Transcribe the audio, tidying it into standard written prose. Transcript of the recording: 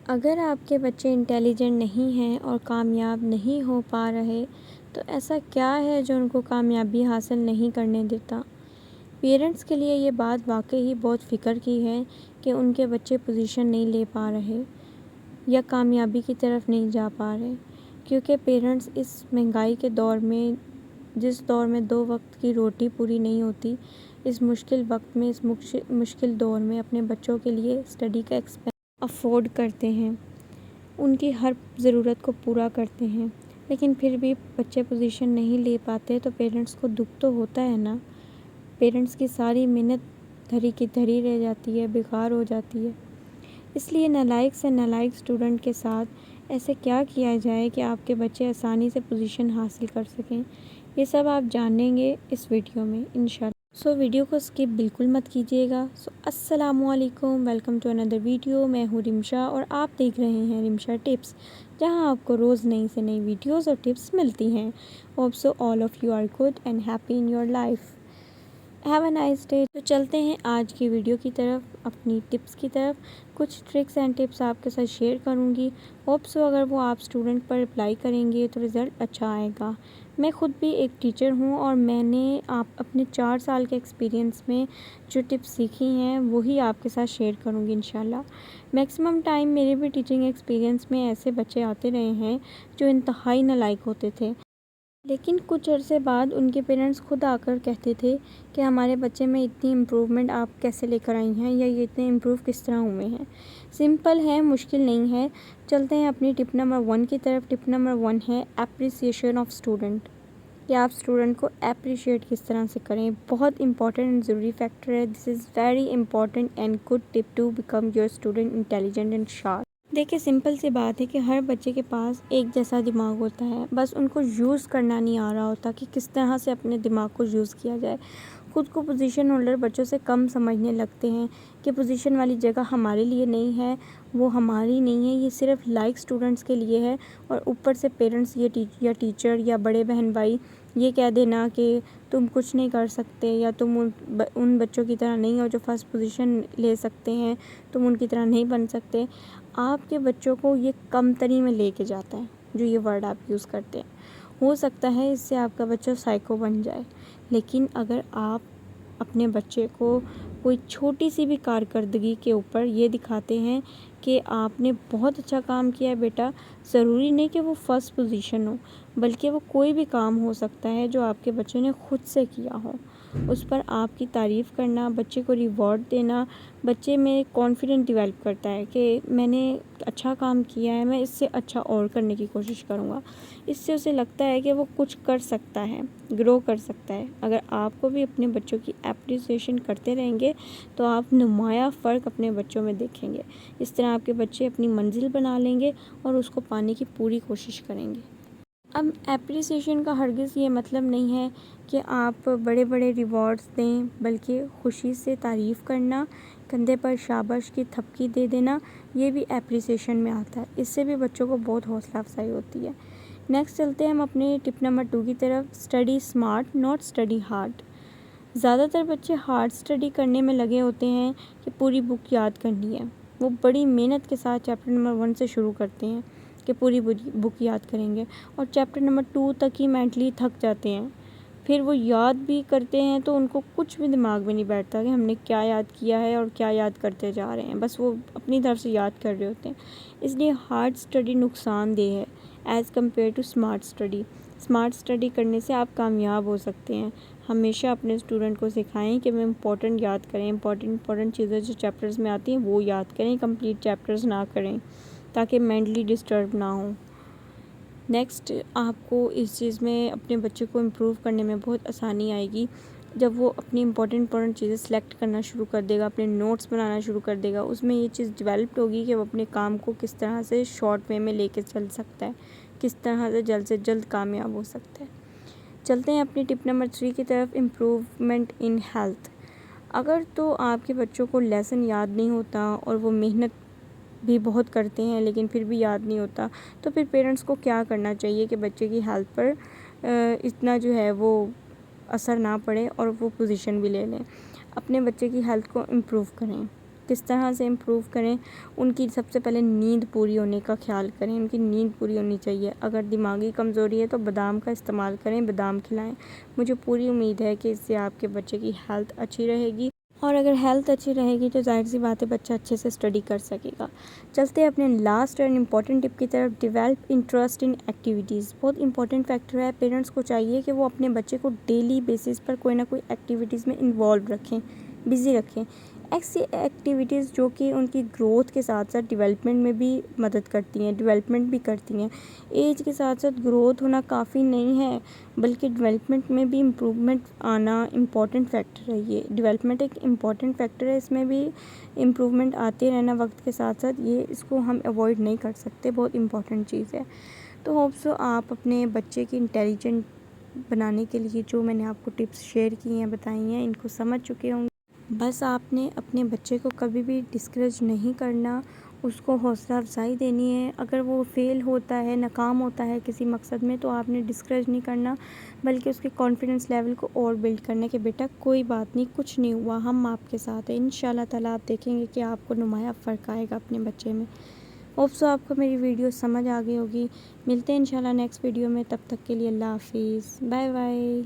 اگر آپ کے بچے انٹیلیجنٹ نہیں ہیں اور کامیاب نہیں ہو پا رہے تو ایسا کیا ہے جو ان کو کامیابی حاصل نہیں کرنے دیتا؟ پیرنٹس کے لیے یہ بات واقعی بہت فکر کی ہے کہ ان کے بچے پوزیشن نہیں لے پا رہے یا کامیابی کی طرف نہیں جا پا رہے، کیونکہ پیرنٹس اس مہنگائی کے دور میں، جس دور میں 2 وقت کی روٹی پوری نہیں ہوتی، اس مشکل وقت میں، اس مشکل دور میں اپنے بچوں کے لیے اسٹڈی کا ایکسپینس افورڈ کرتے ہیں، ان کی ہر ضرورت کو پورا کرتے ہیں، لیکن پھر بھی بچے پوزیشن نہیں لے پاتے تو پیرنٹس کو دکھ تو ہوتا ہے نا۔ پیرنٹس کی ساری محنت دھری کی دھری رہ جاتی ہے، بیکار ہو جاتی ہے۔ اس لیے نالائق سے نالائق اسٹوڈنٹ کے ساتھ ایسے کیا کیا جائے کہ آپ کے بچے آسانی سے پوزیشن حاصل کر سکیں، یہ سب آپ جانیں گے اس ویڈیو میں انشاءاللہ۔ ویڈیو کو اسکپ بالکل مت کیجیے گا۔ السلام علیکم، ویلکم ٹو اندر ویڈیو۔ میں ہوں رمشا اور آپ دیکھ رہے ہیں رمشا ٹپس، جہاں آپ کو روز نئی سے نئی ویڈیوز اور ٹپس ملتی ہیں۔ Hope so all of you are good and happy in your life. Have a nice day. تو چلتے ہیں آج کی ویڈیو کی طرف، اپنی ٹپس کی طرف۔ کچھ ٹرکس اینڈ ٹپس آپ کے ساتھ شیئر کروں گی۔ ہوپ سو اگر وہ آپ اسٹوڈنٹ پر اپلائی کریں گے تو رزلٹ اچھا آئے گا۔ میں خود بھی ایک ٹیچر ہوں اور میں نے اپنے 4 سال کے ایکسپیرینس میں جو ٹپس سیکھی ہیں وہی آپ کے ساتھ شیئر کروں گی انشاءاللہ۔ میکسیمم ٹائم میرے بھی ٹیچنگ ایکسپیرینس میں ایسے بچے آتے رہے ہیں جو انتہائی نالائق ہوتے تھے، لیکن کچھ عرصے بعد ان کے پیرنٹس خود آ کر کہتے تھے کہ ہمارے بچے میں اتنی امپروومنٹ آپ کیسے لے کر آئی ہیں، یا یہ اتنے امپروو کس طرح ہوئے ہیں۔ سمپل ہے، مشکل نہیں ہے۔ چلتے ہیں اپنی ٹپ نمبر 1 کی طرف۔ ٹپ نمبر 1 ہے اپریسیشن آف اسٹوڈنٹ، کہ آپ اسٹوڈنٹ کو اپریشیٹ کس طرح سے کریں۔ بہت امپورٹنٹ اینڈ ضروری فیکٹر ہے۔ This is very important and good tip to become your student intelligent and sharp. دیکھیں، سمپل سی بات ہے کہ ہر بچے کے پاس ایک جیسا دماغ ہوتا ہے، بس ان کو یوز کرنا نہیں آ رہا ہوتا کہ کس طرح سے اپنے دماغ کو یوز کیا جائے۔ خود کو پوزیشن ہولڈر بچوں سے کم سمجھنے لگتے ہیں کہ پوزیشن والی جگہ ہمارے لیے نہیں ہے، وہ ہماری نہیں ہے، یہ صرف لائق اسٹوڈنٹس کے لیے ہے۔ اور اوپر سے پیرنٹس یا ٹیچر یا بڑے بہن بھائی یہ کہہ دینا کہ تم کچھ نہیں کر سکتے، یا تم ان بچوں کی طرح نہیں ہو جو فرسٹ پوزیشن لے سکتے ہیں، تم ان کی طرح نہیں بن سکتے۔ آپ کے بچوں کو یہ کم تری میں لے کے جاتا ہے جو یہ ورڈ آپ یوز کرتے ہیں۔ ہو سکتا ہے اس سے آپ کا بچہ سائیکو بن جائے، لیکن اگر آپ اپنے بچے کو کوئی چھوٹی سی بھی کارکردگی کے اوپر یہ دکھاتے ہیں کہ آپ نے بہت اچھا کام کیا ہے بیٹا، ضروری نہیں کہ وہ فرسٹ پوزیشن ہو، بلکہ وہ کوئی بھی کام ہو سکتا ہے جو آپ کے بچے نے خود سے کیا ہو، اس پر آپ کی تعریف کرنا، بچے کو ریوارڈ دینا، بچے میں کانفیڈنٹ ڈیولپ کرتا ہے کہ میں نے اچھا کام کیا ہے، میں اس سے اچھا اور کرنے کی کوشش کروں گا۔ اس سے اسے لگتا ہے کہ وہ کچھ کر سکتا ہے، گرو کر سکتا ہے۔ اگر آپ کو بھی اپنے بچوں کی اپریسیشن کرتے رہیں گے تو آپ نمایاں فرق اپنے بچوں میں دیکھیں گے۔ اس طرح آپ کے بچے اپنی منزل بنا لیں گے اور اس کو پانے کی پوری کوشش کریں گے۔ اب اپریسیشن کا ہرگز یہ مطلب نہیں ہے کہ آپ بڑے بڑے ریوارڈز دیں، بلکہ خوشی سے تعریف کرنا، کندھے پر شاباش کی تھپکی دے دینا، یہ بھی اپریسیشن میں آتا ہے۔ اس سے بھی بچوں کو بہت حوصلہ افزائی ہوتی ہے۔ نیکسٹ چلتے ہیں ہم اپنے ٹپ نمبر 2 کی طرف۔ Study smart not study hard. زیادہ تر بچے ہارڈ اسٹڈی کرنے میں لگے ہوتے ہیں کہ پوری بک یاد کرنی ہے۔ وہ بڑی محنت کے ساتھ چیپٹر نمبر 1 سے شروع کرتے ہیں کہ پوری بک یاد کریں گے، اور چیپٹر نمبر 2 تک ہی مینٹلی تھک جاتے ہیں۔ پھر وہ یاد بھی کرتے ہیں تو ان کو کچھ بھی دماغ میں نہیں بیٹھتا کہ ہم نے کیا یاد کیا ہے اور کیا یاد کرتے جا رہے ہیں، بس وہ اپنی طرف سے یاد کر رہے ہوتے ہیں۔ اس لیے ہارڈ اسٹڈی نقصان دہ ہے as compare to smart study. Smart study کرنے سے آپ کامیاب ہو سکتے ہیں۔ ہمیشہ اپنے اسٹوڈنٹ کو سکھائیں کہ وہ امپورٹنٹ یاد کریں، امپورٹنٹ چیزیں جو چیپٹرز میں آتی ہیں وہ یاد کریں، کمپلیٹ چیپٹرز نہ کریں تاکہ مینٹلی ڈسٹرب نہ ہوں۔ نیکسٹ، آپ کو اس چیز میں اپنے بچے کو امپروو کرنے میں بہت آسانی آئے گی جب وہ اپنی امپورٹنٹ چیزیں سلیکٹ کرنا شروع کر دے گا، اپنے نوٹس بنانا شروع کر دے گا۔ اس میں یہ چیز ڈیولپڈ ہوگی کہ وہ اپنے کام کو کس طرح سے شارٹ وے میں لے کے چل سکتا ہے، کس طرح سے جلد کامیاب ہو سکتا ہے۔ چلتے ہیں اپنی ٹپ نمبر 3 کی طرف۔ Improvement in health. اگر تو آپ کے بچوں کو لیسن یاد نہیں ہوتا اور وہ محنت بھی بہت کرتے ہیں لیکن پھر بھی یاد نہیں ہوتا، تو پھر پیرنٹس کو کیا کرنا چاہیے کہ بچے کی ہیلتھ پر اتنا جو ہے وہ اثر نہ پڑے اور وہ پوزیشن بھی لے لیں۔ اپنے بچے کی ہیلتھ کو امپروو کریں۔ کس طرح سے امپروو کریں؟ ان کی سب سے پہلے نیند پوری ہونے کا خیال کریں، ان کی نیند پوری ہونی چاہیے۔ اگر دماغی کمزوری ہے تو بادام کا استعمال کریں، بادام کھلائیں۔ مجھے پوری امید ہے کہ اس سے آپ کے بچے کی ہیلتھ اچھی رہے گی، اور اگر ہیلتھ اچھی رہے گی تو ظاہر سی بات ہے بچہ اچھے سے اسٹڈی کر سکے گا۔ چلتے ہیں اپنے لاسٹ اینڈ امپورٹنٹ ٹپ کی طرف، ڈیولپ انٹرسٹ ان ایکٹیویٹیز۔ بہت امپورٹنٹ فیکٹر ہے، پیرنٹس کو چاہیے کہ وہ اپنے بچے کو ڈیلی بیسس پر کوئی نہ کوئی ایکٹیویٹیز میں انوالو رکھیں، بزی رکھیں۔ ایسی ایکٹیویٹیز جو کہ ان کی گروتھ کے ساتھ ساتھ ڈیولپمنٹ میں بھی مدد کرتی ہیں، ڈیولپمنٹ بھی کرتی ہیں۔ ایج کے ساتھ ساتھ گروتھ ہونا کافی نہیں ہے، بلکہ ڈیولپمنٹ میں بھی امپروومنٹ آنا امپورٹنٹ فیکٹر ہے۔ یہ ڈیولپمنٹ ایک امپورٹنٹ فیکٹر ہے، اس میں بھی امپروومنٹ آتے رہنا وقت کے ساتھ ساتھ، اس کو ہم اوائڈ نہیں کر سکتے، بہت امپورٹنٹ چیز ہے۔ تو ہوپ سو آپ اپنے بچے کی انٹیلیجنٹ بنانے کے لیے جو میں نے آپ کو ٹپس شیئر کی ہیں، بتائی ہیں، ان کو سمجھ چکے ہوں گے۔ بس آپ نے اپنے بچے کو کبھی بھی ڈسکریج نہیں کرنا، اس کو حوصلہ افزائی دینی ہے۔ اگر وہ فیل ہوتا ہے، ناکام ہوتا ہے کسی مقصد میں، تو آپ نے ڈسکریج نہیں کرنا، بلکہ اس کے کانفیڈنس لیول کو اور بلڈ کرنے کہ بیٹا کوئی بات نہیں، کچھ نہیں ہوا، ہم آپ کے ساتھ ہیں، انشاءاللہ تعالیٰ آپ دیکھیں گے کہ آپ کو نمایاں فرق آئے گا اپنے بچے میں۔ ہوپ سو آپ کو میری ویڈیو سمجھ آ گئی ہوگی۔ ملتے ہیں انشاءاللہ نیکسٹ ویڈیو میں، تب تک کے لیے اللہ حافظ، بائے بائے۔